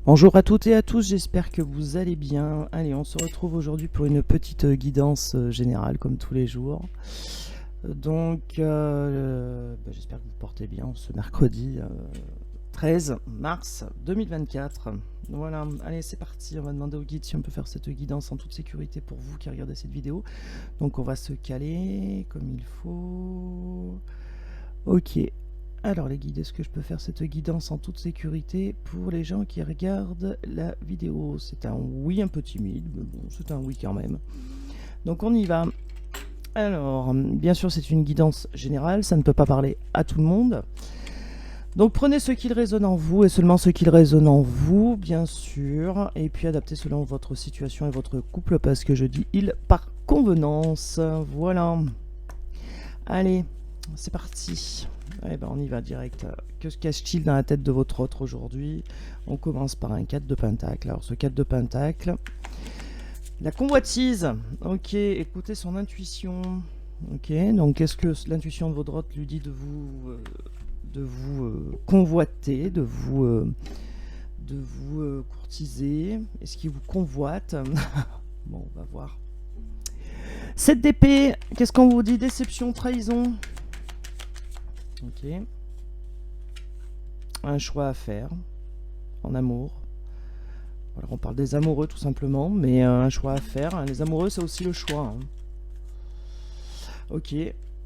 Bonjour à toutes et à tous, j'espère que vous allez bien. Allez, on se retrouve aujourd'hui pour une petite guidance générale comme tous les jours. J'espère que vous portez bien ce mercredi 13 mars 2024. Voilà, allez c'est parti, on va demander au guide si on peut faire cette guidance en toute sécurité pour vous qui regardez cette vidéo. Donc on va se caler comme il faut. Ok, alors les guides, est-ce que je peux faire cette guidance en toute sécurité pour les gens qui regardent la vidéo? C'est un oui un peu timide, mais bon, c'est un oui quand même. Donc on y va. Alors, bien sûr c'est une guidance générale, ça ne peut pas parler à tout le monde. Donc prenez ce qu'il résonne en vous et seulement ce qu'il résonne en vous, bien sûr. Et puis adaptez selon votre situation et votre couple parce que je dis il par convenance. Voilà. Allez, c'est parti. Eh ben, on y va direct. Que se cache-t-il dans la tête de votre autre aujourd'hui? On commence par un 4 de pentacle. Alors ce 4 de pentacle, la convoitise. Ok, écoutez son intuition. Ok, donc qu'est-ce que l'intuition de votre autre lui dit de vous convoiter, de vous courtiser? Est-ce qu'il vous convoite? Bon, on va voir. 7 d'épée, qu'est-ce qu'on vous dit? Déception, trahison. Ok. Un choix à faire en amour. Alors on parle des amoureux tout simplement, mais un choix à faire. Les amoureux, c'est aussi le choix. Ok.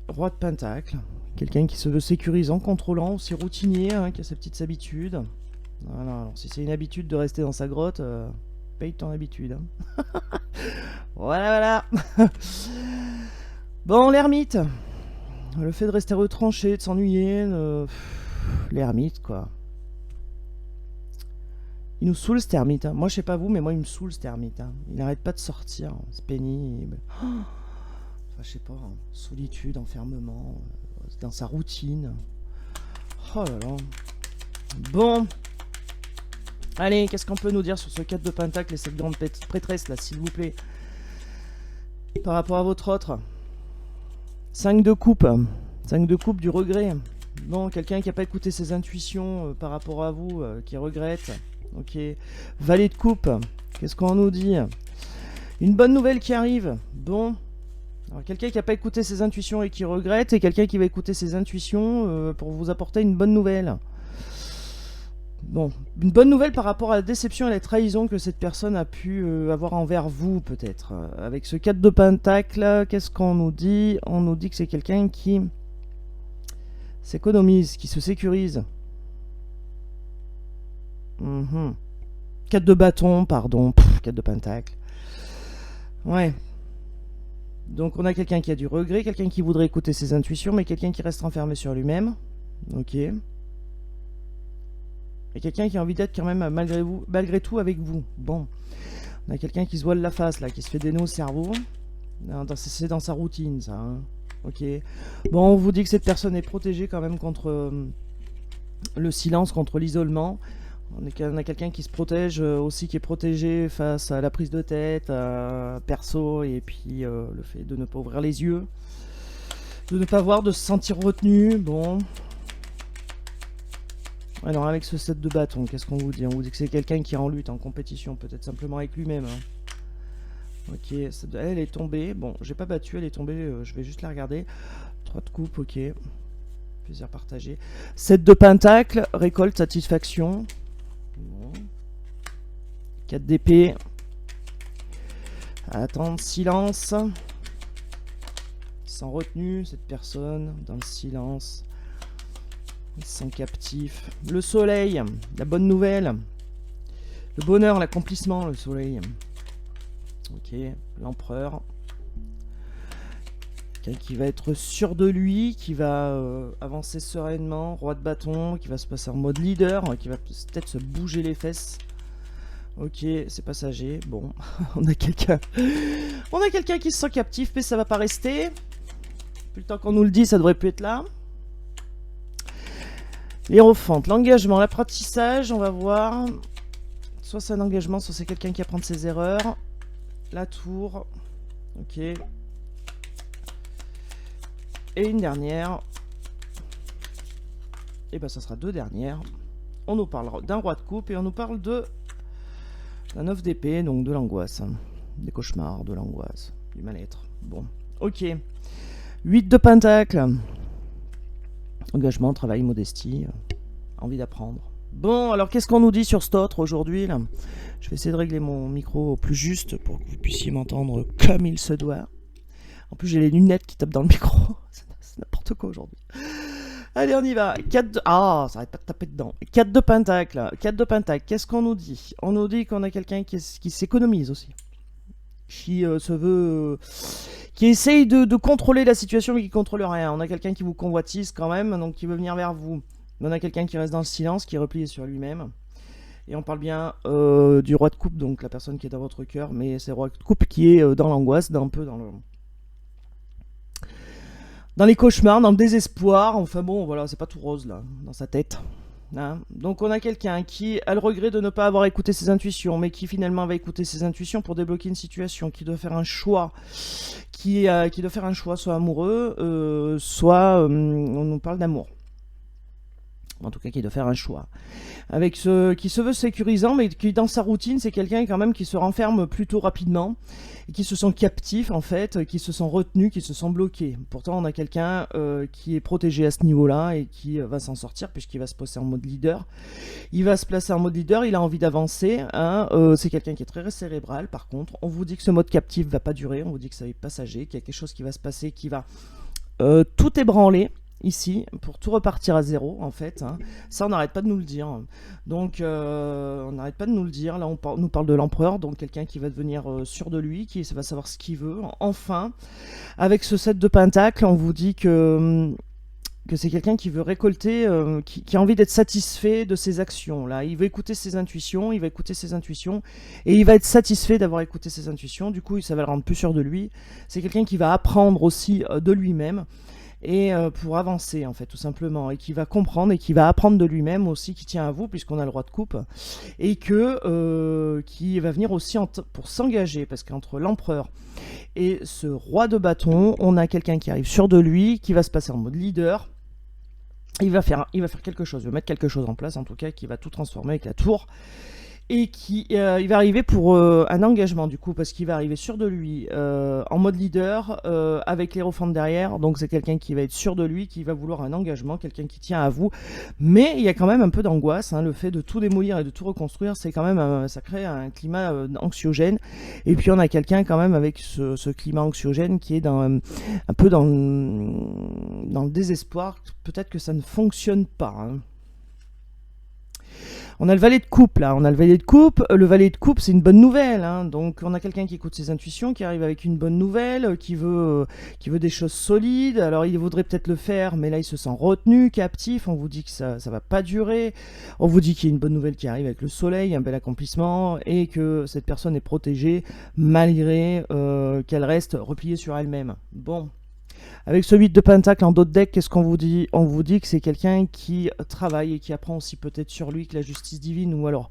Roi de pentacle. Quelqu'un qui se veut sécurisant, contrôlant, aussi routinier, qui a ses petites habitudes. Voilà. Alors si c'est une habitude de rester dans sa grotte, paye ton habitude. Voilà, voilà. Bon, l'ermite. Le fait de rester retranché, de s'ennuyer, l'ermite, quoi. Il nous saoule, cet ermite. Moi, je sais pas vous, mais moi, il me saoule, cet ermite. Il n'arrête pas de sortir. C'est pénible. Enfin, je sais pas. Solitude, enfermement, dans sa routine. Oh là là. Bon. Allez, qu'est-ce qu'on peut nous dire sur ce 4 de pentacle et cette grande prêtresse, là, s'il vous plaît? Par rapport à votre autre. 5 de coupe. 5 de coupe du regret. Bon, quelqu'un qui n'a pas écouté ses intuitions par rapport à vous, qui regrette. Ok. Valet de coupe. Qu'est-ce qu'on nous dit? Une bonne nouvelle qui arrive. Bon. Alors, quelqu'un qui n'a pas écouté ses intuitions et qui regrette, et quelqu'un qui va écouter ses intuitions pour vous apporter une bonne nouvelle. Bon, une bonne nouvelle par rapport à la déception et la trahison que cette personne a pu avoir envers vous, peut-être. Avec ce 4 de pentacle, qu'est-ce qu'on nous dit? On nous dit que c'est quelqu'un qui s'économise, qui se sécurise. 4 de bâton, pardon. 4 de pentacle. Ouais. Donc on a quelqu'un qui a du regret, quelqu'un qui voudrait écouter ses intuitions, mais quelqu'un qui reste enfermé sur lui-même. Ok. Et quelqu'un qui a envie d'être quand même malgré tout avec vous. Bon. On a quelqu'un qui se voile la face là, qui se fait des nœuds au cerveau. C'est dans sa routine ça. Ok. Bon, on vous dit que cette personne est protégée quand même contre le silence, contre l'isolement. On a quelqu'un qui se protège aussi, qui est protégé face à la prise de tête, perso, et puis le fait de ne pas ouvrir les yeux, de ne pas voir, de se sentir retenu. Bon. Alors avec ce set de bâton, qu'est-ce qu'on vous dit? On vous dit que c'est quelqu'un qui est en lutte, en compétition, peut-être simplement avec lui-même. Ok, elle est tombée. Bon, j'ai pas battu, elle est tombée, je vais juste la regarder. 3 de coupe, ok. Plaisir partagé. 7 de pentacle, récolte, satisfaction. Bon. 4 d'épée. Attendre, silence. Sans retenue, cette personne, dans le silence. Sans captif. Le soleil, la bonne nouvelle. Le bonheur, l'accomplissement, le soleil. Ok, l'empereur. Quelqu'un qui va être sûr de lui, qui va avancer sereinement. Roi de bâton, qui va se passer en mode leader, qui va peut-être se bouger les fesses. Ok, c'est passager. Bon, on a quelqu'un qui se sent captif, mais ça va pas rester. Plus le temps qu'on nous le dit, ça devrait plus être là. L'hérophante, l'engagement, l'apprentissage, on va voir. Soit c'est un engagement, soit c'est quelqu'un qui apprend de ses erreurs. La tour. Ok. Et une dernière. Et ben ça sera 2 dernières. On nous parle d'un roi de coupe et on nous parle de La 9 d'épée, donc de l'angoisse. Des cauchemars, de l'angoisse, du mal-être. Bon, ok. 8 de pentacle. Engagement, travail, modestie, envie d'apprendre. Bon, alors qu'est-ce qu'on nous dit sur cet autre aujourd'hui là? Je vais essayer de régler mon micro au plus juste pour que vous puissiez m'entendre comme il se doit. En plus, j'ai les lunettes qui tapent dans le micro. C'est n'importe quoi aujourd'hui. Allez, on y va. 4 de... Ah, ça arrête pas de taper dedans. 4 de pentacle. 4 de pentacle. Qu'est-ce qu'on nous dit? On nous dit qu'on a quelqu'un qui s'économise aussi. Qui se veut... qui essaye de contrôler la situation mais qui contrôle rien. On a quelqu'un qui vous convoitise quand même, donc qui veut venir vers vous. On a quelqu'un qui reste dans le silence, qui est replié sur lui-même. Et on parle bien du roi de coupe, donc la personne qui est dans votre cœur, mais c'est le roi de coupe qui est dans l'angoisse, un peu dans le... dans les cauchemars, dans le désespoir. Enfin bon, voilà, c'est pas tout rose là, dans sa tête. Hein, donc on a quelqu'un qui a le regret de ne pas avoir écouté ses intuitions, mais qui finalement va écouter ses intuitions pour débloquer une situation, qui doit faire un choix, qui doit faire un choix soit amoureux, soit on nous parle d'amour. En tout cas, qui doit faire un choix. Avec qui se veut sécurisant, mais qui dans sa routine, c'est quelqu'un quand même qui se renferme plutôt rapidement, et qui se sent captif en fait, qui se sent retenu, qui se sent bloqué. Pourtant, on a quelqu'un qui est protégé à ce niveau-là et qui va s'en sortir puisqu'il va se placer en mode leader. Il va se placer en mode leader, il a envie d'avancer. Hein, c'est quelqu'un qui est très cérébral. Par contre, on vous dit que ce mode captif va pas durer, on vous dit que ça va être passager, qu'il y a quelque chose qui va se passer, qui va tout ébranler. Ici, pour tout repartir à zéro, en fait. Hein. Ça, on n'arrête pas de nous le dire. Donc, on n'arrête pas de nous le dire. Là, on nous parle de l'empereur, donc quelqu'un qui va devenir sûr de lui, qui va savoir ce qu'il veut. Enfin, avec ce 7 de pentacle, on vous dit que c'est quelqu'un qui veut récolter, qui a envie d'être satisfait de ses actions. Là, il veut écouter ses intuitions, et il va être satisfait d'avoir écouté ses intuitions. Du coup, ça va le rendre plus sûr de lui. C'est quelqu'un qui va apprendre aussi de lui-même. Et pour avancer en fait tout simplement, et qui va comprendre et qui va apprendre de lui-même aussi, qui tient à vous puisqu'on a le roi de coupe, et qui va venir aussi pour s'engager, parce qu'entre l'empereur et ce roi de bâton, on a quelqu'un qui arrive sûr de lui, qui va se passer en mode leader. Il va faire quelque chose, il va mettre quelque chose en place en tout cas, qui va tout transformer avec la tour. Et il va arriver pour un engagement du coup, parce qu'il va arriver sûr de lui, en mode leader, avec l'Hiérophante derrière. Donc c'est quelqu'un qui va être sûr de lui, qui va vouloir un engagement, quelqu'un qui tient à vous. Mais il y a quand même un peu d'angoisse, hein, le fait de tout démolir et de tout reconstruire, c'est quand même ça crée un climat anxiogène. Et puis on a quelqu'un quand même avec ce climat anxiogène qui est un peu dans le désespoir. Peut-être que ça ne fonctionne pas. Hein. On a le valet de coupe là, on a le valet de coupe. Le valet de coupe, c'est une bonne nouvelle. Hein. Donc on a quelqu'un qui écoute ses intuitions, qui arrive avec une bonne nouvelle, qui veut des choses solides. Alors il voudrait peut-être le faire, mais là il se sent retenu, captif. On vous dit que ça va pas durer. On vous dit qu'il y a une bonne nouvelle qui arrive avec le soleil, un bel accomplissement, et que cette personne est protégée malgré qu'elle reste repliée sur elle-même. Bon. Avec ce 8 de pentacle en dos de deck, qu'est-ce qu'on vous dit? On vous dit que c'est quelqu'un qui travaille et qui apprend aussi peut-être sur lui que la justice divine, ou alors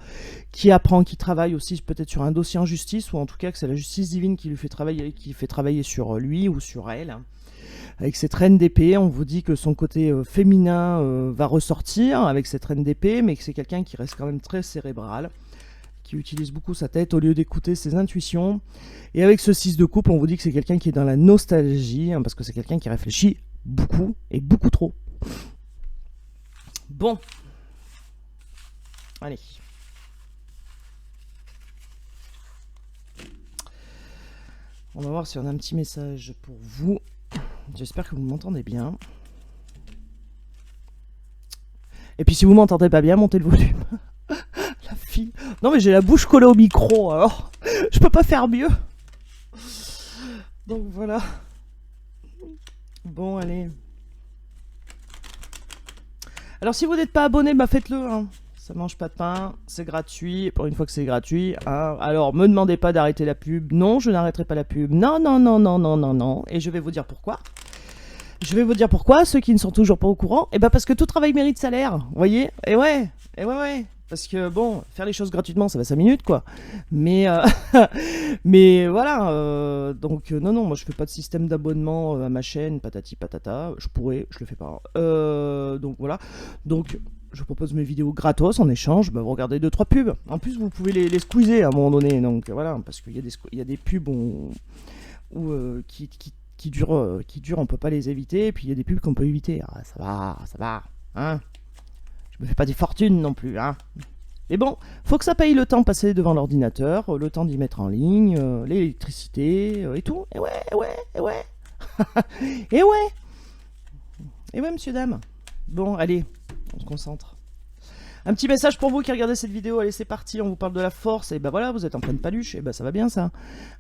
qui travaille aussi peut-être sur un dossier en justice, ou en tout cas que c'est la justice divine qui fait travailler sur lui ou sur elle. Avec cette reine d'épée, on vous dit que son côté féminin va ressortir avec cette reine d'épée, mais que c'est quelqu'un qui reste quand même très cérébral, qui utilise beaucoup sa tête au lieu d'écouter ses intuitions. Et avec ce 6 de coupe, on vous dit que c'est quelqu'un qui est dans la nostalgie, hein, parce que c'est quelqu'un qui réfléchit beaucoup et beaucoup trop. Bon. Allez. On va voir si on a un petit message pour vous. J'espère que vous m'entendez bien. Et puis si vous m'entendez pas bien, montez le volume. La fille. Non mais j'ai la bouche collée au micro, alors je peux pas faire mieux. Donc voilà. Bon, allez. Alors si vous n'êtes pas abonné, bah faites-le. Hein. Ça mange pas de pain, c'est gratuit. Pour une fois que c'est gratuit. Hein. Alors me demandez pas d'arrêter la pub. Non, je n'arrêterai pas la pub. Non, non, non, non, non, non, non. Et je vais vous dire pourquoi. Ceux qui ne sont toujours pas au courant. Et bah parce que tout travail mérite salaire. Vous voyez? Et ouais. Parce que bon, faire les choses gratuitement, ça va 5 minutes quoi. Mais mais voilà. Donc non, moi je fais pas de système d'abonnement à ma chaîne, patati patata. Je pourrais, je le fais pas. Donc voilà. Donc je propose mes vidéos gratos en échange, bah, vous regardez 2-3 pubs. En plus, vous pouvez les squeezer à un moment donné, donc voilà, parce qu'il y a des pubs qui durent, on peut pas les éviter, et puis il y a des pubs qu'on peut éviter. Ah, ça va, hein. Je me fais pas des fortunes non plus, hein. Mais bon, faut que ça paye le temps passé devant l'ordinateur, le temps d'y mettre en ligne, l'électricité, et tout. Et ouais. Et ouais. Et ouais, monsieur, dame. Bon, allez, on se concentre. Un petit message pour vous qui regardez cette vidéo. Allez, c'est parti, on vous parle de la force. Et ben voilà, vous êtes en pleine paluche. Et ben ça va bien, ça.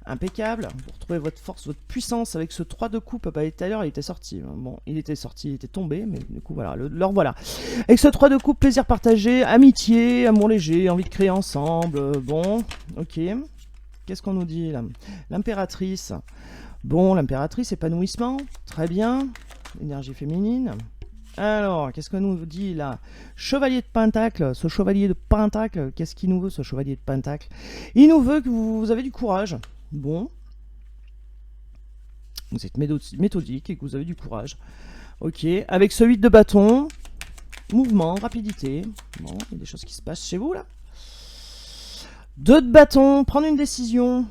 Impeccable. Vous retrouvez votre force, votre puissance avec ce 3 de coupe. Bah, tout à l'heure, il était sorti. Bon, il était tombé. Mais du coup, voilà, le revoilà. Avec ce 3 de coupe, plaisir partagé, amitié, amour léger, envie de créer ensemble. Bon, ok. Qu'est-ce qu'on nous dit là? L'impératrice. Bon, l'impératrice, épanouissement. Très bien. Énergie féminine. Alors, qu'est-ce que nous dit là? Chevalier de Pentacle. Ce chevalier de Pentacle, qu'est-ce qu'il nous veut, ce chevalier de Pentacle? Il nous veut que vous avez du courage. Bon. Vous êtes méthodique et que vous avez du courage. Ok. Avec ce 8 de bâton, mouvement, rapidité. Bon, il y a des choses qui se passent chez vous là. 2 de bâton, prendre une décision.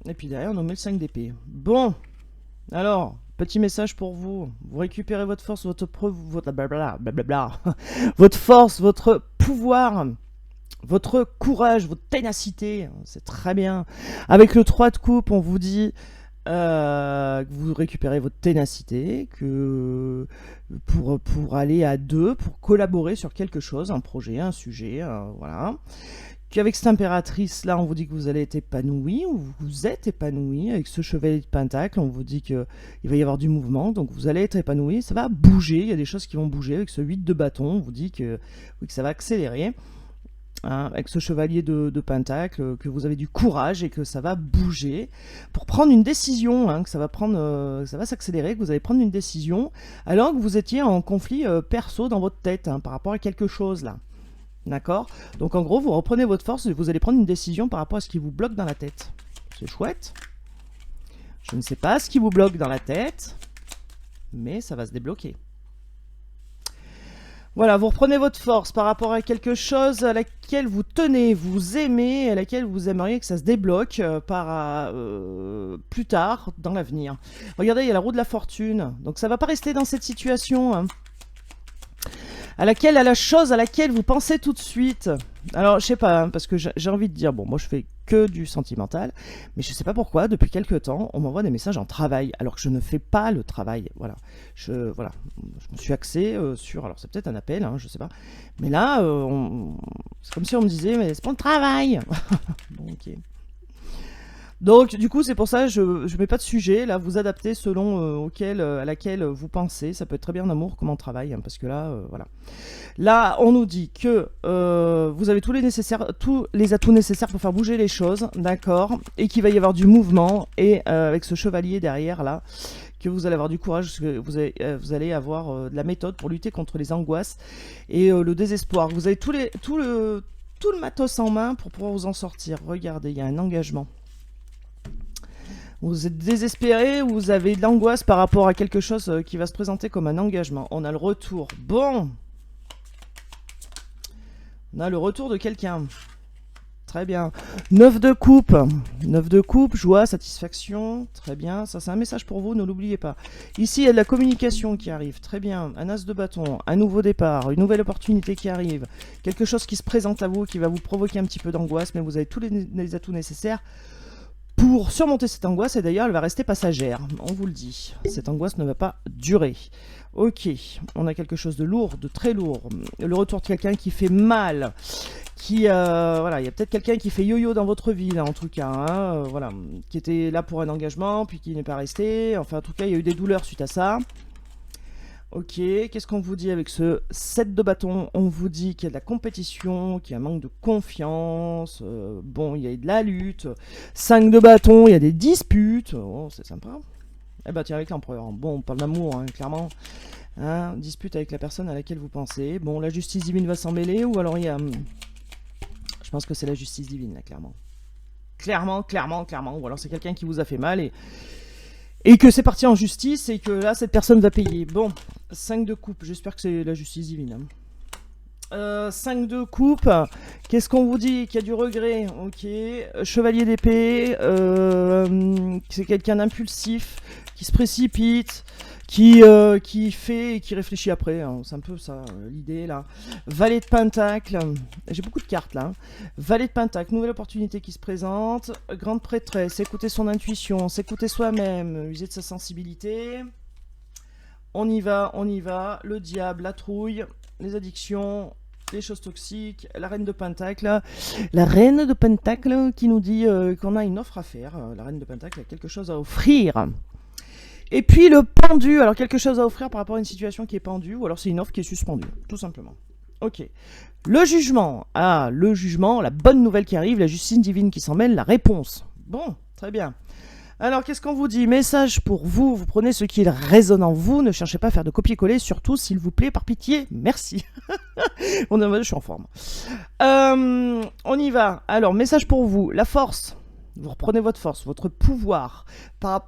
Et puis derrière, on met le 5 d'épée. Bon. Alors... Petit message pour vous. Vous récupérez votre force, votre blablabla, votre force, votre pouvoir, votre courage, votre ténacité. C'est très bien. Avec le 3 de coupe, on vous dit que vous récupérez votre ténacité, que pour aller à 2, pour collaborer sur quelque chose, un projet, un sujet, voilà. Qu'avec cette impératrice là, on vous dit que vous allez être épanoui, ou vous êtes épanoui. Avec ce chevalier de Pentacle, on vous dit qu'il va y avoir du mouvement, donc vous allez être épanoui, ça va bouger, il y a des choses qui vont bouger. Avec ce 8 de bâton, on vous dit que, oui, que ça va accélérer. Hein, avec ce chevalier de Pentacle, que vous avez du courage et que ça va bouger pour prendre une décision, hein, que ça va s'accélérer, que vous allez prendre une décision alors que vous étiez en conflit perso dans votre tête, hein, par rapport à quelque chose là. D'accord? Donc en gros, vous reprenez votre force et vous allez prendre une décision par rapport à ce qui vous bloque dans la tête. C'est chouette. Je ne sais pas ce qui vous bloque dans la tête, mais ça va se débloquer. Voilà, vous reprenez votre force par rapport à quelque chose à laquelle vous tenez, vous aimez, à laquelle vous aimeriez que ça se débloque plus tard, dans l'avenir. Regardez, il y a la roue de la fortune. Donc ça ne va pas rester dans cette situation, hein, à la chose à laquelle vous pensez tout de suite. Alors, je sais pas, hein, parce que j'ai envie de dire, bon, moi je fais que du sentimental, mais je sais pas pourquoi, depuis quelques temps, on m'envoie des messages en travail, alors que je ne fais pas le travail. Voilà, je me suis axé sur, alors c'est peut-être un appel, hein, je sais pas, mais là, c'est comme si on me disait, mais c'est pour le travail. Bon, ok. Donc du coup c'est pour ça je mets pas de sujet, là vous adaptez selon à laquelle vous pensez, ça peut être très bien en amour comme en travail, hein, parce que là voilà. Là on nous dit que vous avez tous les atouts nécessaires pour faire bouger les choses, d'accord, et qu'il va y avoir du mouvement, et avec ce chevalier derrière là, que vous allez avoir du courage, que vous allez avoir de la méthode pour lutter contre les angoisses et le désespoir. Vous avez tout le matos en main pour pouvoir vous en sortir. Regardez, il y a un engagement. Vous êtes désespéré ou vous avez de l'angoisse par rapport à quelque chose qui va se présenter comme un engagement. On a le retour. Bon. On a le retour de quelqu'un. Très bien. 9 de coupe. 9 de coupe, joie, satisfaction. Très bien. Ça, c'est un message pour vous, ne l'oubliez pas. Ici, il y a de la communication qui arrive. Très bien. Un as de bâton, un nouveau départ, une nouvelle opportunité qui arrive. Quelque chose qui se présente à vous, qui va vous provoquer un petit peu d'angoisse, mais vous avez tous les atouts nécessaires pour surmonter cette angoisse, et d'ailleurs elle va rester passagère, on vous le dit. Cette angoisse ne va pas durer. Ok, on a quelque chose de lourd, de très lourd. Le retour de quelqu'un qui fait mal, voilà, il y a peut-être quelqu'un qui fait yo-yo dans votre vie, là, en tout cas, hein, voilà, qui était là pour un engagement, puis qui n'est pas resté. Enfin, en tout cas, il y a eu des douleurs suite à ça. Ok, qu'est-ce qu'on vous dit avec ce 7 de bâton? On vous dit qu'il y a de la compétition, qu'il y a un manque de confiance, bon, il y a de la lutte. 5 de bâton, il y a des disputes, oh, c'est sympa. Eh ben tiens, avec l'empereur, bon, on parle d'amour, hein, clairement. Hein, dispute avec la personne à laquelle vous pensez. Bon, la justice divine va s'en mêler, ou alors il y a... Je pense que c'est la justice divine, là, clairement. Clairement, ou alors c'est quelqu'un qui vous a fait mal, et que c'est parti en justice, et que là, cette personne va payer. Bon, 5 de coupe, j'espère que c'est la justice divine. Hein. 5 de coupe. Qu'est-ce qu'on vous dit? Qu'il y a du regret. Ok. Chevalier d'épée. C'est quelqu'un d'impulsif, qui se précipite, qui fait et qui réfléchit après. Hein. C'est un peu ça, l'idée là. Valet de pentacle. J'ai beaucoup de cartes là. Hein. Valet de pentacle. Nouvelle opportunité qui se présente. Grande prêtresse. Écouter son intuition. S'écouter soi-même. User de sa sensibilité. On y va, on y va. Le diable, la trouille, les addictions, les choses toxiques, la reine de pentacle. La reine de pentacle qui nous dit qu'on a une offre à faire. La reine de pentacle a quelque chose à offrir. Et puis le pendu, alors quelque chose à offrir par rapport à une situation qui est pendue, ou alors c'est une offre qui est suspendue, tout simplement. Ok. Le jugement. Ah, le jugement, la bonne nouvelle qui arrive, la justice divine qui s'en mêle, la réponse. Bon, très bien. Alors, qu'est-ce qu'on vous dit? Message pour vous, vous prenez ce qui résonne en vous, ne cherchez pas à faire de copier-coller, surtout, s'il vous plaît, par pitié, merci. Je suis en forme. On y va. Alors, message pour vous, la force. Vous reprenez votre force, votre pouvoir. Bah,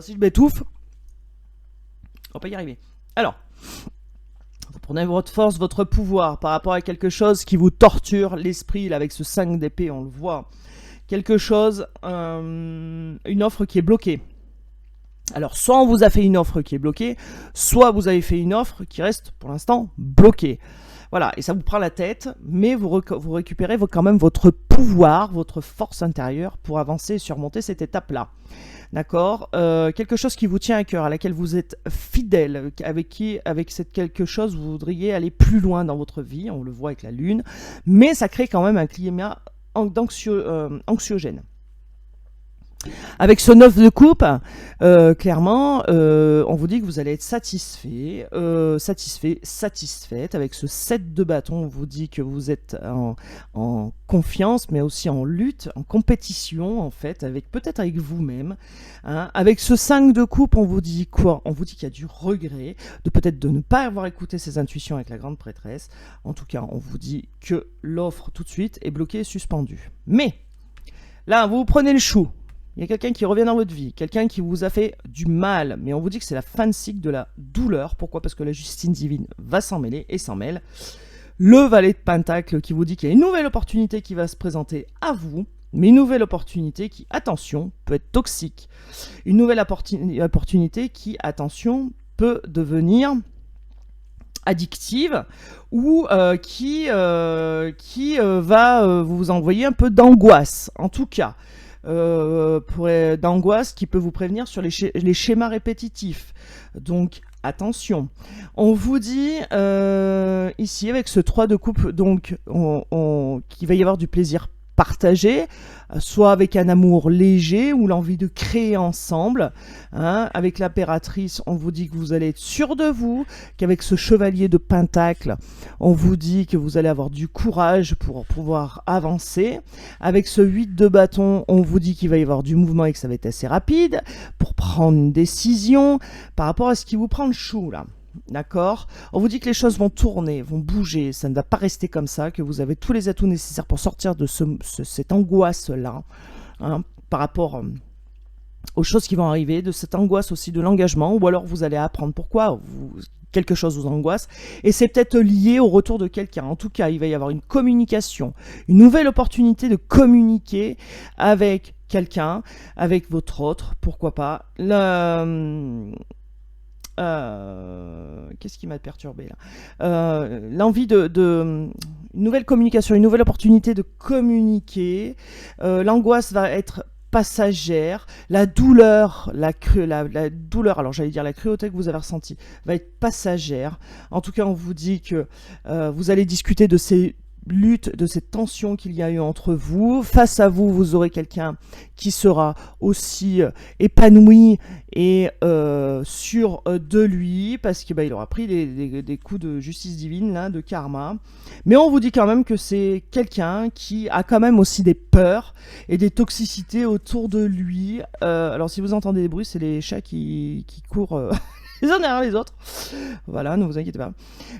si je m'étouffe, on va pas y arriver. Alors, vous prenez votre force, votre pouvoir par rapport à quelque chose qui vous torture l'esprit, là, avec ce 5 d'épée, on le voit. Quelque chose, une offre qui est bloquée. Alors, soit on vous a fait une offre qui est bloquée, soit vous avez fait une offre qui reste, pour l'instant, bloquée. Voilà, et ça vous prend la tête, mais vous récupérez quand même votre pouvoir, votre force intérieure pour avancer et surmonter cette étape-là. D'accord, quelque chose qui vous tient à cœur, à laquelle vous êtes fidèle, avec cette quelque chose, vous voudriez aller plus loin dans votre vie, on le voit avec la lune, mais ça crée quand même un climat anxiogène. Avec ce 9 de coupe, clairement, on vous dit que vous allez être satisfait, satisfaite. Avec ce 7 de bâton, on vous dit que vous êtes en confiance, mais aussi en lutte, en compétition, en fait, peut-être avec vous-même. Hein. Avec ce 5 de coupe, on vous dit quoi? On vous dit qu'il y a du regret, peut-être de ne pas avoir écouté ses intuitions avec la grande prêtresse. En tout cas, on vous dit que l'offre, tout de suite, est bloquée et suspendue. Mais, là, vous prenez le chou. Il y a quelqu'un qui revient dans votre vie, quelqu'un qui vous a fait du mal, mais on vous dit que c'est la fin de cycle de la douleur. Pourquoi? Parce que la justice divine va s'en mêler et s'en mêle. Le valet de pentacle qui vous dit qu'il y a une nouvelle opportunité qui va se présenter à vous, mais une nouvelle opportunité qui, attention, peut être toxique. Une nouvelle opportunité qui, attention, peut devenir addictive ou qui va vous envoyer un peu d'angoisse, en tout cas. D'angoisse qui peut vous prévenir sur les schémas répétitifs. Donc, attention. On vous dit ici, avec ce 3 de coupe, donc, qu'il va y avoir du plaisir partagé, soit avec un amour léger ou l'envie de créer ensemble. Hein. Avec l'impératrice, on vous dit que vous allez être sûr de vous, qu'avec ce chevalier de pentacle, on vous dit que vous allez avoir du courage pour pouvoir avancer. Avec ce 8 de bâton, on vous dit qu'il va y avoir du mouvement et que ça va être assez rapide pour prendre une décision par rapport à ce qui vous prend le chou là. D'accord? On vous dit que les choses vont tourner, vont bouger, ça ne va pas rester comme ça, que vous avez tous les atouts nécessaires pour sortir de cette angoisse-là, hein, par rapport aux choses qui vont arriver, de cette angoisse aussi de l'engagement, ou alors vous allez apprendre pourquoi quelque chose vous angoisse, et c'est peut-être lié au retour de quelqu'un. En tout cas, il va y avoir une communication, une nouvelle opportunité de communiquer avec quelqu'un, avec votre autre, pourquoi pas. Qu'est-ce qui m'a perturbé là? L'envie une nouvelle communication, une nouvelle opportunité de communiquer. L'angoisse va être passagère. La douleur, la douleur, alors j'allais dire la cruauté que vous avez ressentie, va être passagère. En tout cas, on vous dit que vous allez discuter de ces lutte, de cette tension qu'il y a eu entre vous. Face à vous, vous aurez quelqu'un qui sera aussi épanoui et sûr de lui, parce qu'il aura pris des coups de justice divine, là, de karma. Mais on vous dit quand même que c'est quelqu'un qui a quand même aussi des peurs et des toxicités autour de lui. Alors si vous entendez des bruits, c'est les chats qui courent les uns derrière les autres. Voilà, ne vous inquiétez pas.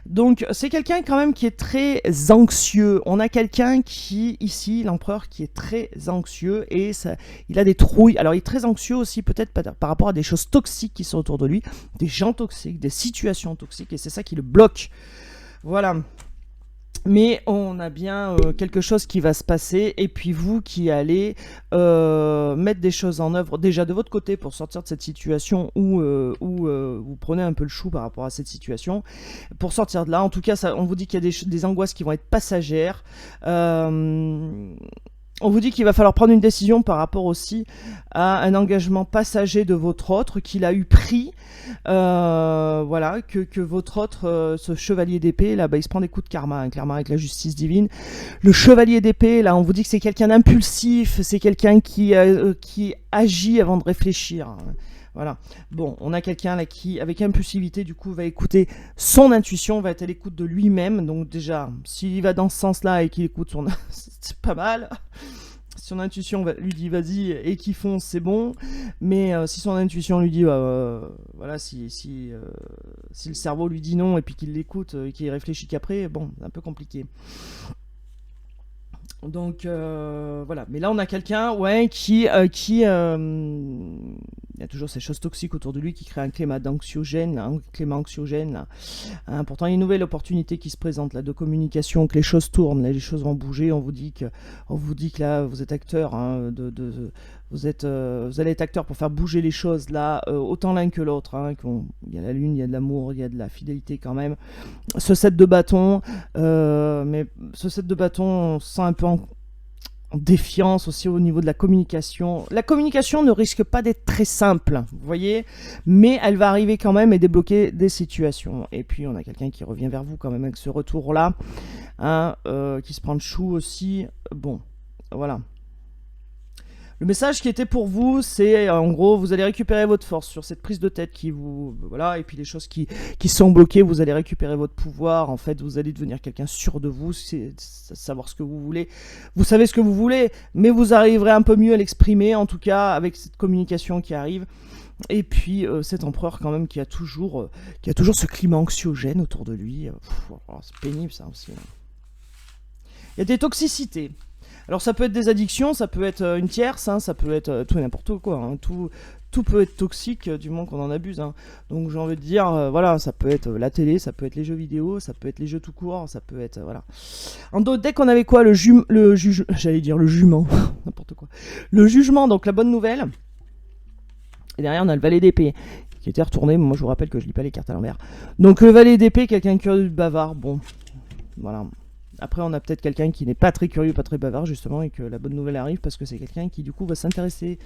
Donc, c'est quelqu'un quand même qui est très anxieux. On a quelqu'un qui, ici, l'empereur, qui est très anxieux et ça, il a des trouilles. Alors, il est très anxieux aussi, peut-être par rapport à des choses toxiques qui sont autour de lui, des gens toxiques, des situations toxiques, et c'est ça qui le bloque. Voilà. Mais on a bien quelque chose qui va se passer, et puis vous qui allez mettre des choses en œuvre déjà de votre côté pour sortir de cette situation où vous prenez un peu le chou par rapport à cette situation. Pour sortir de là, en tout cas, ça, on vous dit qu'il y a des angoisses qui vont être passagères. On vous dit qu'il va falloir prendre une décision par rapport aussi à un engagement passager de votre autre qu'il a eu pris. Voilà, que votre autre, ce chevalier d'épée, là, bah, il se prend des coups de karma, hein, clairement, avec la justice divine. Le chevalier d'épée, là, on vous dit que c'est quelqu'un d'impulsif, c'est quelqu'un qui agit avant de réfléchir. Voilà. Bon, on a quelqu'un là qui, avec impulsivité, du coup, va écouter son intuition, va être à l'écoute de lui-même. Donc déjà, s'il va dans ce sens-là et qu'il écoute son... c'est pas mal. Si son intuition lui dit vas-y et qu'il fonce, c'est bon. Mais si son intuition lui dit voilà, si le cerveau lui dit non et puis qu'il l'écoute et qu'il réfléchit qu'après, bon, c'est un peu compliqué. Donc voilà, mais là on a quelqu'un qui il y a toujours ces choses toxiques autour de lui qui créent un climat anxiogène là. Pourtant il y a une nouvelle opportunité qui se présente là de communication, que les choses tournent, là, les choses vont bouger. On vous dit que là vous êtes acteur, hein, vous allez être acteur pour faire bouger les choses là, autant l'un que l'autre. Hein, il y a la lune, il y a de l'amour, il y a de la fidélité quand même. Ce set de bâtons, mais ce set de bâtons, on se sent un peu en défiance aussi au niveau de la communication. La communication ne risque pas d'être très simple, vous voyez, mais elle va arriver quand même et débloquer des situations. Et puis on a quelqu'un qui revient vers vous quand même avec ce retour-là, hein, qui se prend le chou aussi. Bon, voilà. Le message qui était pour vous, c'est en gros, vous allez récupérer votre force sur cette prise de tête qui vous... Voilà, et puis les choses qui sont bloquées, vous allez récupérer votre pouvoir. En fait, vous allez devenir quelqu'un sûr de vous, c'est savoir ce que vous voulez. Vous savez ce que vous voulez, mais vous arriverez un peu mieux à l'exprimer, en tout cas, avec cette communication qui arrive. Et puis, cet empereur, quand même, qui a toujours ce climat anxiogène autour de lui. C'est pénible, ça, aussi. Il y a des toxicités. Alors ça peut être des addictions, ça peut être une tierce, hein, ça peut être tout et n'importe quoi, hein, tout peut être toxique du moment qu'on en abuse. Hein. Donc j'ai envie de dire, voilà, ça peut être la télé, ça peut être les jeux vidéo, ça peut être les jeux tout court, ça peut être, voilà. En d'autres decks, on avait quoi, j'allais dire le jument, n'importe quoi. Le jugement, donc la bonne nouvelle. Et derrière on a le valet d'épée, qui était retourné, moi je vous rappelle que je lis pas les cartes à l'envers. Donc le valet d'épée, quelqu'un de curieux, bavard, bon, voilà. Après, on a peut-être quelqu'un qui n'est pas très curieux, pas très bavard, justement, et que la bonne nouvelle arrive parce que c'est quelqu'un qui, du coup, va s'intéresser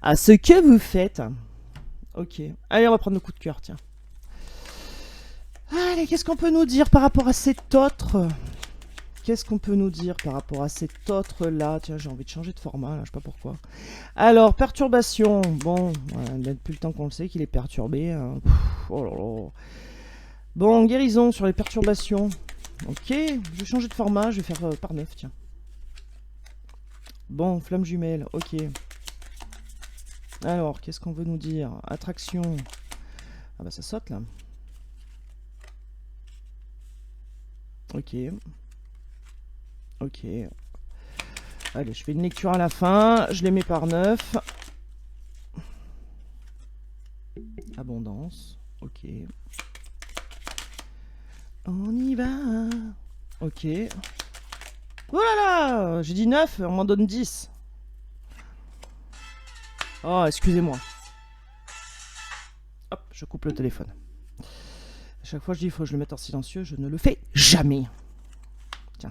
à ce que vous faites. Ok. Allez, on va prendre le coup de cœur, tiens. Allez, qu'est-ce qu'on peut nous dire par rapport à cet autre? Qu'est-ce qu'on peut nous dire par rapport à cet autre-là? Tiens, j'ai envie de changer de format, là, je sais pas pourquoi. Alors, perturbation. Bon, depuis le temps qu'on le sait qu'il est perturbé. Hein. Oh là là. Bon, guérison sur les perturbations. Ok, je vais changer de format, je vais faire par 9, tiens. Bon, flamme jumelle, ok. Alors, qu'est-ce qu'on veut nous dire? Attraction. Ah bah ça saute là. Ok. Ok. Allez, je fais une lecture à la fin, je les mets par 9. Abondance, ok. On y va. Ok. Oh là là, j'ai dit 9, on m'en donne 10. Oh, excusez-moi. Hop, je coupe le téléphone. À chaque fois, je dis il faut que je le mette en silencieux, je ne le fais jamais. Tiens.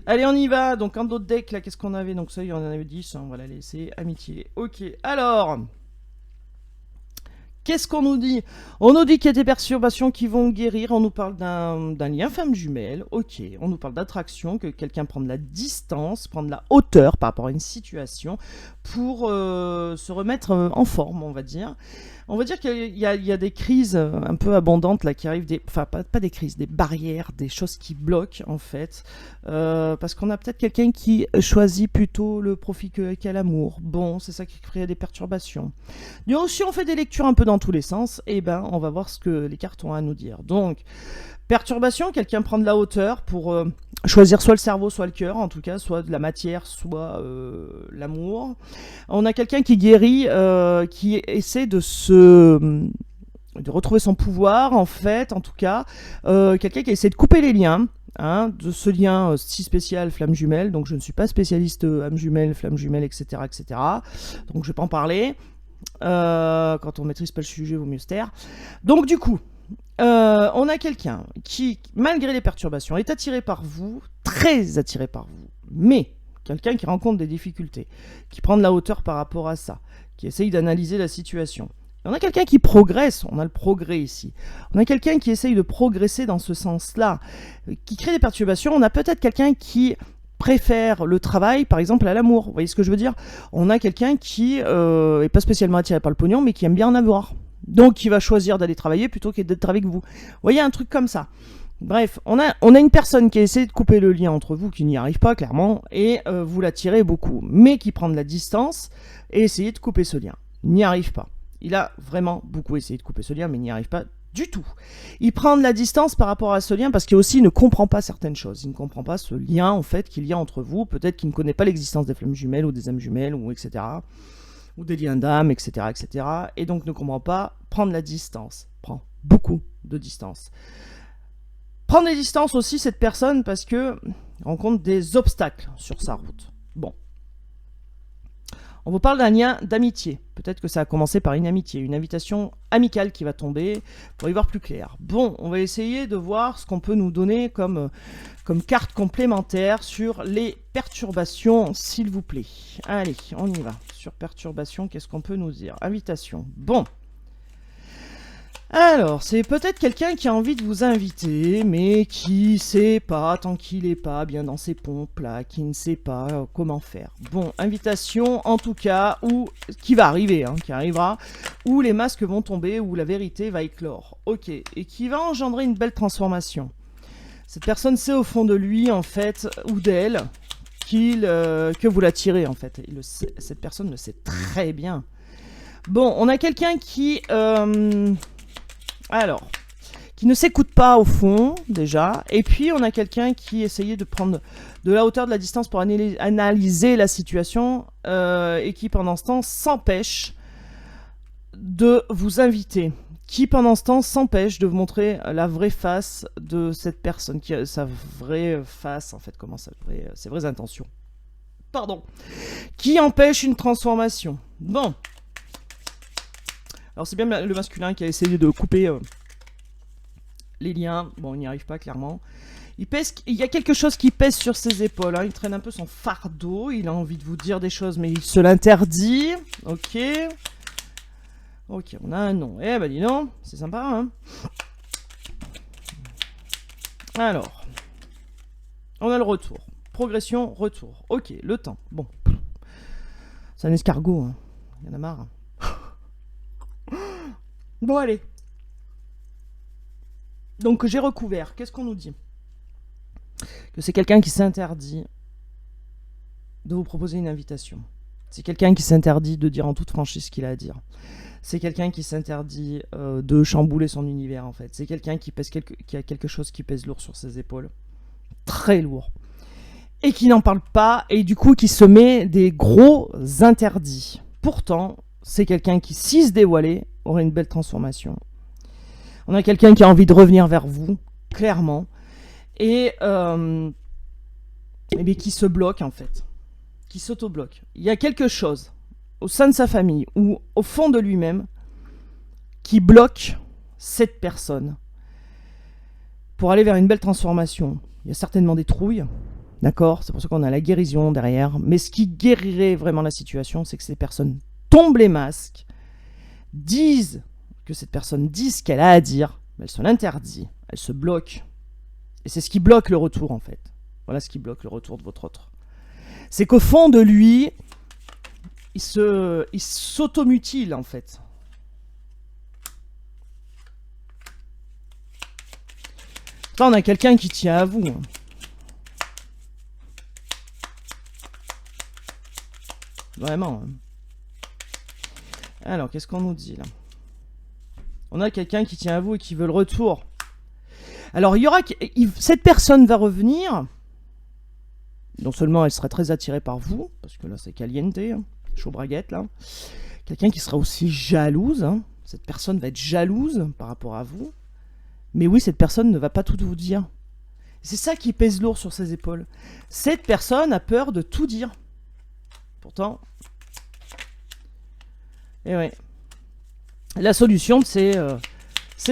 Allez, on y va. Donc, un autre deck, là, qu'est-ce qu'on avait? Donc, ça, il y en avait 10. On va la laisser. Amitié. Ok, alors... Qu'est-ce qu'on nous dit? On nous dit qu'il y a des perturbations qui vont guérir. On nous parle d'un lien femme jumelle. Ok. On nous parle d'attraction, que quelqu'un prend de la distance, prend de la hauteur par rapport à une situation pour se remettre en forme, on va dire. On va dire qu'il y a des crises un peu abondantes là qui arrivent, enfin pas des crises, des barrières, des choses qui bloquent en fait, parce qu'on a peut-être quelqu'un qui choisit plutôt le profit qu'à l'amour. Bon, c'est ça qui crée des perturbations. Donc si on fait des lectures un peu dans dans tous les sens, et ben on va voir ce que les cartes ont à nous dire. Donc, perturbation, quelqu'un prend de la hauteur pour choisir soit le cerveau, soit le cœur, en tout cas, soit de la matière, soit l'amour. On a quelqu'un qui guérit, qui essaie de retrouver son pouvoir, en fait, en tout cas. Quelqu'un qui essaie de couper les liens, hein, de ce lien si spécial flamme jumelle. Donc je ne suis pas spécialiste âme jumelle, flamme jumelle, etc., etc. Donc je vais pas en parler. Quand on maîtrise pas le sujet, vaut mieux se taire. Donc du coup, on a quelqu'un qui, malgré les perturbations, est attiré par vous, très attiré par vous, mais quelqu'un qui rencontre des difficultés, qui prend de la hauteur par rapport à ça, qui essaye d'analyser la situation. On a quelqu'un qui progresse, on a le progrès ici. On a quelqu'un qui essaye de progresser dans ce sens-là, qui crée des perturbations. On a peut-être quelqu'un qui préfère le travail, par exemple, à l'amour. Vous voyez ce que je veux dire? On a quelqu'un qui est pas spécialement attiré par le pognon, mais qui aime bien en avoir. Donc, qui va choisir d'aller travailler plutôt que d'être avec vous. Vous voyez, un truc comme ça. Bref, on a une personne qui a essayé de couper le lien entre vous, qui n'y arrive pas, clairement, et vous l'attirez beaucoup, mais qui prend de la distance et essaye de couper ce lien. N'y arrive pas. Il a vraiment beaucoup essayé de couper ce lien, mais il n'y arrive pas du tout. Il prend de la distance par rapport à ce lien parce qu'il aussi ne comprend pas certaines choses. Il ne comprend pas ce lien, en fait, qu'il y a entre vous. Peut-être qu'il ne connaît pas l'existence des flammes jumelles ou des âmes jumelles, ou etc. Ou des liens d'âme, etc., etc. Et donc ne comprend pas prendre la distance. Prend beaucoup de distance. Prendre des distances aussi, cette personne, parce que rencontre des obstacles sur sa route. Bon. On vous parle d'un lien d'amitié. Peut-être que ça a commencé par une amitié, une invitation amicale qui va tomber, pour y voir plus clair. Bon, on va essayer de voir ce qu'on peut nous donner comme carte complémentaire sur les perturbations, s'il vous plaît. Allez, on y va. Sur perturbation, qu'est-ce qu'on peut nous dire? Invitation. Bon. Alors, c'est peut-être quelqu'un qui a envie de vous inviter, mais qui sait pas, tant qu'il n'est pas bien dans ses pompes, là, qui ne sait pas comment faire. Bon, invitation, en tout cas, où, qui va arriver, hein, qui arrivera, où les masques vont tomber, où la vérité va éclore. Ok, et qui va engendrer une belle transformation. Cette personne sait au fond de lui, en fait, ou d'elle, que vous l'attirez, en fait. Cette personne le sait très bien. Bon, on a quelqu'un qui... Alors, qui ne s'écoute pas au fond, déjà. Et puis, on a quelqu'un qui essayait de prendre de la hauteur, de la distance pour analyser la situation et qui, pendant ce temps, s'empêche de vous inviter. Qui, pendant ce temps, s'empêche de vous montrer la vraie face de cette personne, qui a sa vraie face, en fait, ses vraies intentions. Pardon. Qui empêche une transformation. Bon. Alors c'est bien le masculin qui a essayé de couper les liens. Bon, il n'y arrive pas, clairement. Il y a quelque chose qui pèse sur ses épaules. Hein. Il traîne un peu son fardeau. Il a envie de vous dire des choses, mais il se l'interdit. Ok. Ok, on a un nom. Eh ben dis donc, c'est sympa. Hein. Alors, on a le retour. Progression, retour. Ok, le temps. Bon. C'est un escargot. Hein. Il y en a marre. Bon, allez. Donc, j'ai recouvert. Qu'est-ce qu'on nous dit? Que c'est quelqu'un qui s'interdit de vous proposer une invitation. C'est quelqu'un qui s'interdit de dire en toute franchise ce qu'il a à dire. C'est quelqu'un qui s'interdit de chambouler son univers, en fait. C'est quelqu'un qui a quelque chose qui pèse lourd sur ses épaules. Très lourd. Et qui n'en parle pas, et du coup, qui se met des gros interdits. Pourtant, c'est quelqu'un qui, s'il se dévoilait, aurait une belle transformation. On a quelqu'un qui a envie de revenir vers vous, clairement, et bien, qui se bloque, en fait. Qui s'auto-bloque. Il y a quelque chose au sein de sa famille ou au fond de lui-même qui bloque cette personne pour aller vers une belle transformation. Il y a certainement des trouilles, d'accord? C'est pour ça qu'on a la guérison derrière. Mais ce qui guérirait vraiment la situation, c'est que ces personnes tombent les masques, que cette personne dise ce qu'elle a à dire, mais elle se l'interdit, elle se bloque. Et c'est ce qui bloque le retour, en fait. Voilà ce qui bloque le retour de votre autre. C'est qu'au fond de lui, il s'automutile, en fait. Là, on a quelqu'un qui tient à vous. Vraiment. Alors, qu'est-ce qu'on nous dit, là? On a quelqu'un qui tient à vous et qui veut le retour. Alors, cette personne va revenir. Non seulement elle sera très attirée par vous, parce que là c'est caliente, hein, chaud braguette là. Quelqu'un qui sera aussi jalouse. Hein. Cette personne va être jalouse par rapport à vous. Mais oui, cette personne ne va pas tout vous dire. C'est ça qui pèse lourd sur ses épaules. Cette personne a peur de tout dire. Pourtant, et ouais. La solution, c'est de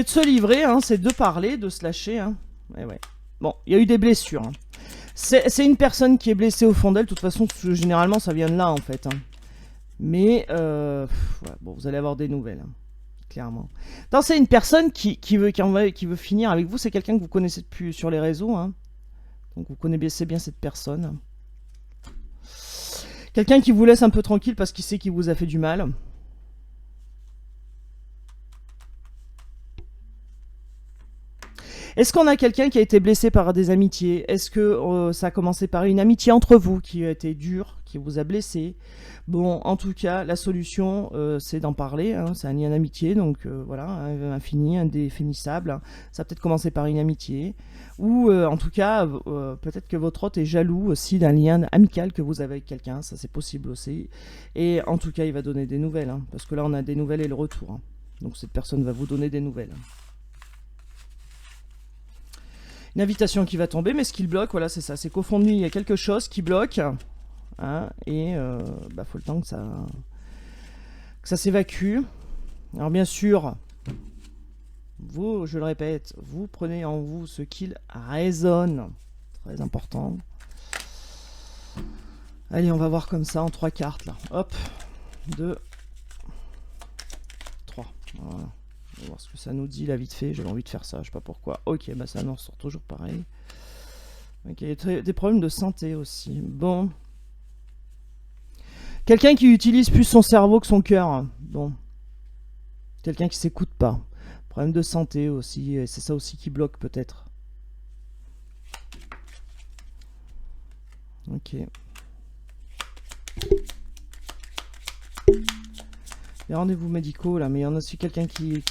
se livrer, hein, c'est de parler, de se lâcher. Hein. Et ouais. Bon, il y a eu des blessures. Hein. C'est une personne qui est blessée au fond d'elle. De toute façon, généralement, ça vient de là, en fait. Hein. Mais, ouais, bon, vous allez avoir des nouvelles. Hein. Clairement. Non, c'est une personne qui veut finir avec vous. C'est quelqu'un que vous connaissez depuis sur les réseaux. Hein. Donc vous connaissez bien cette personne. Quelqu'un qui vous laisse un peu tranquille parce qu'il sait qu'il vous a fait du mal. Est-ce qu'on a quelqu'un qui a été blessé par des amitiés? Est-ce que ça a commencé par une amitié entre vous qui a été dure, qui vous a blessé? Bon, en tout cas, la solution, c'est d'en parler. Hein, c'est un lien d'amitié, donc voilà, infini, indéfinissable. Ça a peut-être commencé par une amitié. Ou en tout cas, peut-être que votre hôte est jaloux aussi d'un lien amical que vous avez avec quelqu'un. Ça, c'est possible aussi. Et en tout cas, il va donner des nouvelles. Hein, parce que là, on a des nouvelles et le retour. Hein. Donc cette personne va vous donner des nouvelles. Une invitation qui va tomber, mais ce qui le bloque, voilà, c'est ça. C'est qu'au fond de lui, il y a quelque chose qui bloque. Hein, et faut le temps que ça s'évacue. Alors bien sûr, vous, je le répète, vous prenez en vous ce qu'il résonne. Très important. Allez, on va voir comme ça en 3 cartes, là. Hop, 2, 3. Voilà. On va voir ce que ça nous dit là vite fait. J'avais envie de faire ça, je sais pas pourquoi. Ok, bah ça nous ressort toujours pareil. Ok, des problèmes de santé aussi. Bon. Quelqu'un qui utilise plus son cerveau que son cœur. Bon. Quelqu'un qui s'écoute pas. Problème de santé aussi. Et c'est ça aussi qui bloque peut-être. Ok. Les rendez-vous médicaux là, mais il y en a aussi quelqu'un qui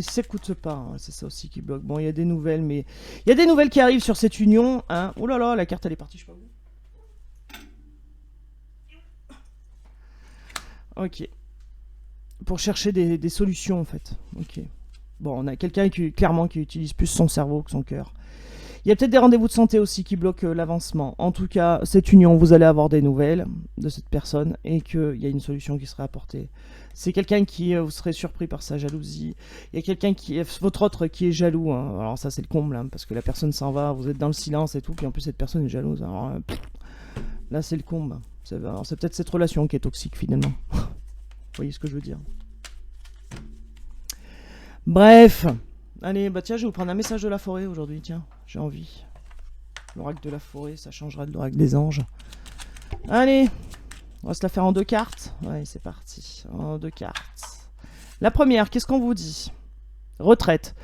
s'écoute pas, hein. C'est ça aussi qui bloque. Bon, il y a des nouvelles, mais il y a des nouvelles qui arrivent sur cette union. Hein. Oh là là, la carte elle est partie, je sais pas où. Ok. Pour chercher des solutions en fait. Ok. Bon, on a quelqu'un qui clairement qui utilise plus son cerveau que son cœur. Il y a peut-être des rendez-vous de santé aussi qui bloquent l'avancement. En tout cas, cette union, vous allez avoir des nouvelles de cette personne et qu'il y a une solution qui sera apportée. C'est quelqu'un qui vous serait surpris par sa jalousie. Il y a quelqu'un qui est votre autre qui est jaloux. Hein. Alors ça, c'est le comble, hein, parce que la personne s'en va, vous êtes dans le silence et tout, puis en plus cette personne est jalouse. Alors, là, c'est le comble. C'est peut-être cette relation qui est toxique finalement. Vous voyez ce que je veux dire? Bref. Allez, bah tiens, je vais vous prendre un message de la forêt aujourd'hui, tiens, j'ai envie. L'oracle de la forêt, ça changera de l'oracle des anges. Allez, on va se la faire en 2 cartes. Ouais, c'est parti, en 2 cartes. La première, qu'est-ce qu'on vous dit? Retraite.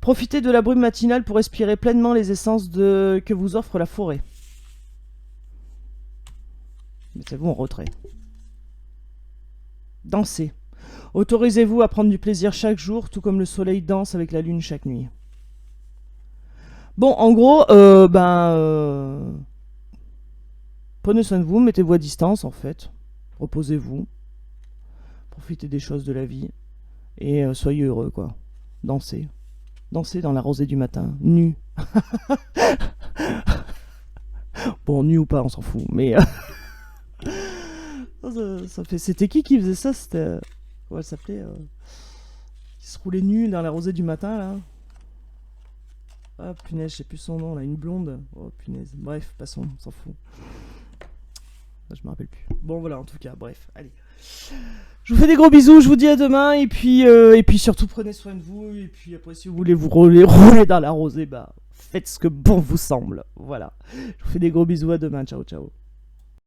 Profitez de la brume matinale pour respirer pleinement les essences que vous offre la forêt. Mettez-vous en retrait. Dansez. Autorisez-vous à prendre du plaisir chaque jour, tout comme le soleil danse avec la lune chaque nuit. Bon, en gros, prenez soin de vous, mettez-vous à distance, en fait. Reposez-vous. Profitez des choses de la vie. Et soyez heureux, quoi. Dansez. Dansez dans la rosée du matin, nu. Bon, nu ou pas, on s'en fout, mais... C'était qui faisait ça? C'était... Comment elle s'appelait qui se roulait nue dans la rosée du matin, là. Ah, punaise, je sais plus son nom, là. Une blonde. Oh, punaise. Bref, passons, on s'en fout. Je me rappelle plus. Bon, voilà, en tout cas, bref. Allez. Je vous fais des gros bisous, je vous dis à demain. Et puis surtout, prenez soin de vous. Et puis après, si vous voulez vous rouler dans la rosée, bah, faites ce que bon vous semble. Voilà. Je vous fais des gros bisous, à demain. Ciao, ciao.